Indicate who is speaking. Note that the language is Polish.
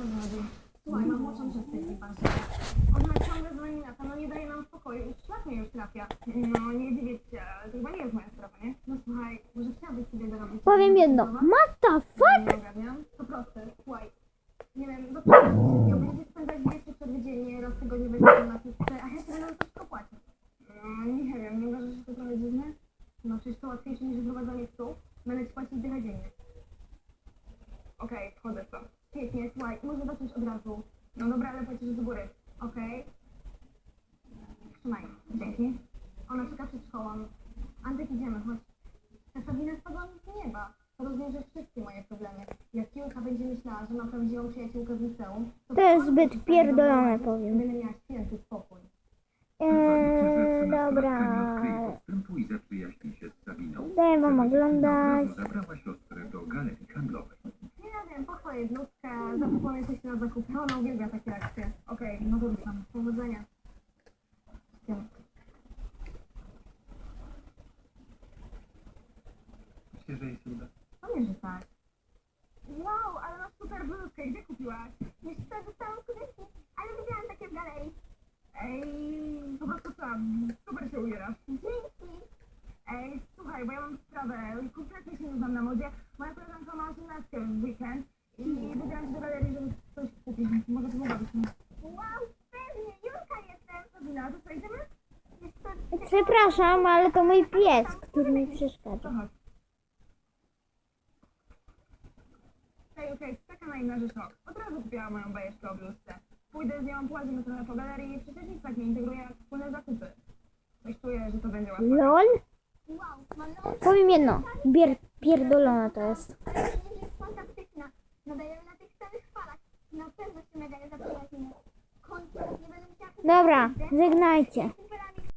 Speaker 1: chodzi. Słuchaj, mam młodszą siostrę w tej parze. Ona ciągle dzwoni na to, no nie daje nam spokoju. Szlak mnie już trafia. No, nie dziwię się, ale to chyba nie jest moja sprawa, nie? No słuchaj, może chciałabyś sobie dorobić...
Speaker 2: Powiem jedno. What the fuck?
Speaker 1: Nie ogarniam. To proste, słuchaj. Nie wiem, do czego ja będziecie spędzać 2-4 dziennie, raz w tygodniu będziecie na pizzę, a ja sobie na to wszystko płacę. No, nie wiem, nie uważasz, że to trochę dziwne? No przecież to łatwiejsze niż wyprowadzanie psów. Będę ci płacić dychę dziennie. Okej, wchodzę w to. Pięknie, słuchaj, może zacząć od razu. No dobra, ale płacisz z góry. Okej? Trzymaj, dzięki. Ona czeka przed szkołą. Antek, idziemy, chodź. Ta Sabina spadła mi z nieba. To rozwiąże wszystkie moje problemy. Jak Julka będzie myślała, że ma prawdziwą przyjaciółkę z liceum,
Speaker 2: To jest zbyt pierdolone, powiem.
Speaker 1: Będę miała święty spokój.
Speaker 2: Dobra.
Speaker 3: Postępuj, zaprzyjaźnij się z Sabiną.
Speaker 2: Daj wam oglądać.
Speaker 3: Zabrała siostrę do galerii handlowej.
Speaker 1: Nie wiem, pochwalę bluzkę, zakupuję coś na zakupy. Ona uwielbia takie akcje. Okej, no to ruszam. Powodzenia.
Speaker 3: Myślę, że jej się uda.
Speaker 1: Powiem, że tak. Wow, ale masz super bluzkę. Gdzie kupiłaś? Wiesz co, dostałam skórki, ale widziałam takie w galerii. Ej, po prostu sam. Super się ubierasz. Dzięki. Ej, słuchaj, bo ja mam sprawę. Kompletnie się nie znam na modzie. Moja koleżanka ma 18 w weekend i wybrałam się do galerii, żeby coś kupić. Może pomogłabyś mi? Wow, pewnie. Julka jestem. Sabina, to co, idziemy?
Speaker 2: Przepraszam, ale to mój pies, który mi przeszkadza.
Speaker 1: To chodź. Okej, czeka na inny szok. Od razu kupiłam moją bajeczkę o bluzce. Pójdę z nią, połazimy trochę po galerii, przecież nic tak nie integruje jak wspólne zakupy. Coś czuję, że to będzie łatwe.
Speaker 2: LOL?
Speaker 4: Wow, malowna,
Speaker 2: Powiem jedno. Pierdolone to jest.
Speaker 4: ale jest fantastyczna. Nadajemy na tych samych falach. Na pewno się nadaje za przyjaźnie. W końcu nie będę musiała kupić
Speaker 2: Dobra,
Speaker 4: pizzę.
Speaker 2: żegnajcie.